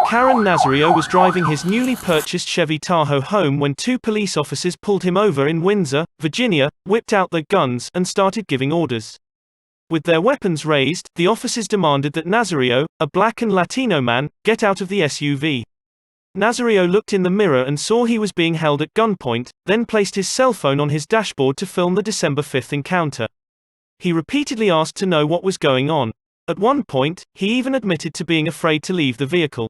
Caron Nazario was driving his newly purchased Chevy Tahoe home when two police officers pulled him over in Windsor, Virginia, whipped out their guns, and started giving orders. With their weapons raised, the officers demanded that Nazario, a black and Latino man, get out of the SUV. Nazario looked in the mirror and saw he was being held at gunpoint, then placed his cell phone on his dashboard to film the December 5th encounter. He repeatedly asked to know what was going on. At one point, he even admitted to being afraid to leave the vehicle.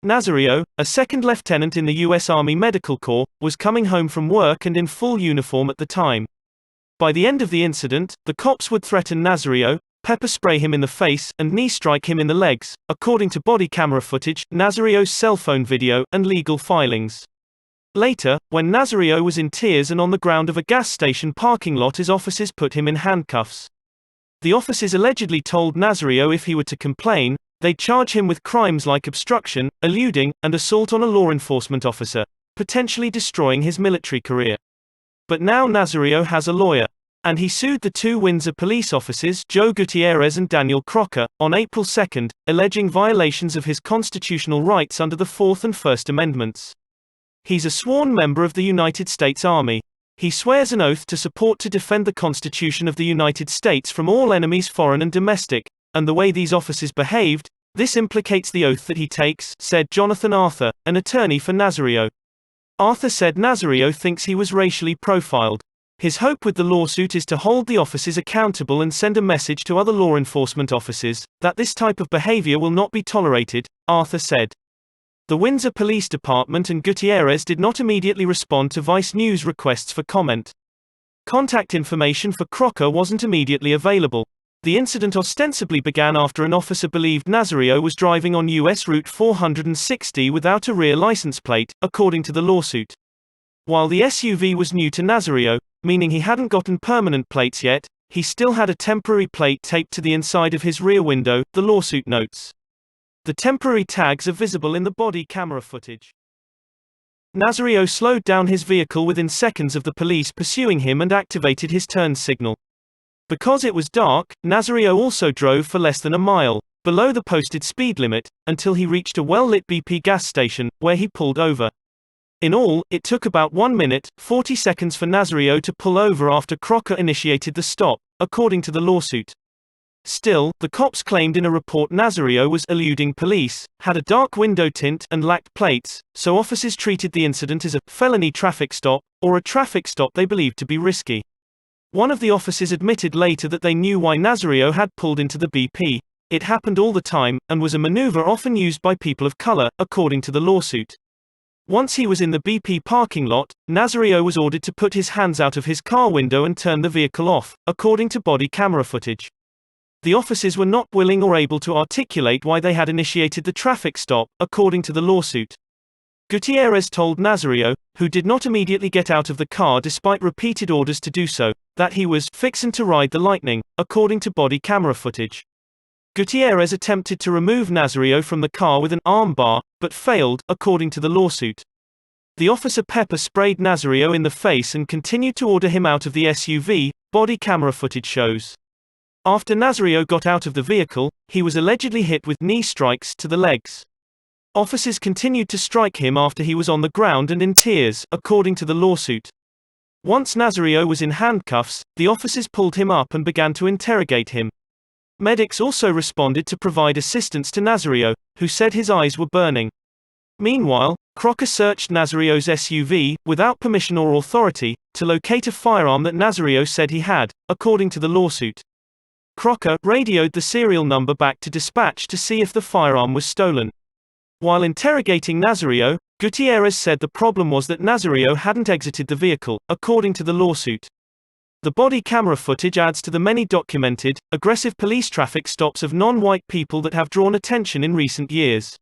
Nazario, a second lieutenant in the U.S. Army Medical Corps, was coming home from work and in full uniform at the time. By the end of the incident, the cops would threaten Nazario, pepper spray him in the face, and knee strike him in the legs, according to body camera footage, Nazario's cell phone video, and legal filings. Later, when Nazario was in tears and on the ground of a gas station parking lot, his officers put him in handcuffs. The officers allegedly told Nazario if he were to complain, they'd charge him with crimes like obstruction, eluding, and assault on a law enforcement officer, potentially destroying his military career. But now Nazario has a lawyer. And he sued the two Windsor police officers, Joe Gutierrez and Daniel Crocker, on April 2, alleging violations of his constitutional rights under the Fourth and First Amendments. He's a sworn member of the United States Army. He swears an oath to support to defend the Constitution of the United States from all enemies, foreign and domestic, and the way these officers behaved, this implicates the oath that he takes, said Jonathan Arthur, an attorney for Nazario. Arthur said Nazario thinks he was racially profiled. His hope with the lawsuit is to hold the officers accountable and send a message to other law enforcement officers that this type of behavior will not be tolerated, Arthur said. The Windsor Police Department and Gutierrez did not immediately respond to Vice News requests for comment. Contact information for Crocker wasn't immediately available. The incident ostensibly began after an officer believed Nazario was driving on U.S. Route 460 without a rear license plate, according to the lawsuit. While the SUV was new to Nazario, meaning he hadn't gotten permanent plates yet, he still had a temporary plate taped to the inside of his rear window, the lawsuit notes. The temporary tags are visible in the body camera footage. Nazario slowed down his vehicle within seconds of the police pursuing him and activated his turn signal. Because it was dark, Nazario also drove for less than a mile, below the posted speed limit, until he reached a well-lit BP gas station, where he pulled over. In all, it took about 1 minute, 40 seconds for Nazario to pull over after Crocker initiated the stop, according to the lawsuit. Still, the cops claimed in a report Nazario was eluding police, had a dark window tint, and lacked plates, so officers treated the incident as a felony traffic stop, or a traffic stop they believed to be risky. One of the officers admitted later that they knew why Nazario had pulled into the BP. It happened all the time, and was a maneuver often used by people of color, according to the lawsuit. Once he was in the BP parking lot, Nazario was ordered to put his hands out of his car window and turn the vehicle off, according to body camera footage. The officers were not willing or able to articulate why they had initiated the traffic stop, according to the lawsuit. Gutierrez told Nazario, who did not immediately get out of the car despite repeated orders to do so, that he was fixin' to ride the lightning, according to body camera footage. Gutierrez attempted to remove Nazario from the car with an arm bar, but failed, according to the lawsuit. The officer pepper sprayed Nazario in the face and continued to order him out of the SUV, body camera footage shows. After Nazario got out of the vehicle, he was allegedly hit with knee strikes to the legs. Officers continued to strike him after he was on the ground and in tears, according to the lawsuit. Once Nazario was in handcuffs, the officers pulled him up and began to interrogate him. Medics also responded to provide assistance to Nazario, who said his eyes were burning. Meanwhile, Crocker searched Nazario's SUV, without permission or authority, to locate a firearm that Nazario said he had, according to the lawsuit. Crocker radioed the serial number back to dispatch to see if the firearm was stolen. While interrogating Nazario, Gutierrez said the problem was that Nazario hadn't exited the vehicle, according to the lawsuit. The body camera footage adds to the many documented, aggressive police traffic stops of non-white people that have drawn attention in recent years.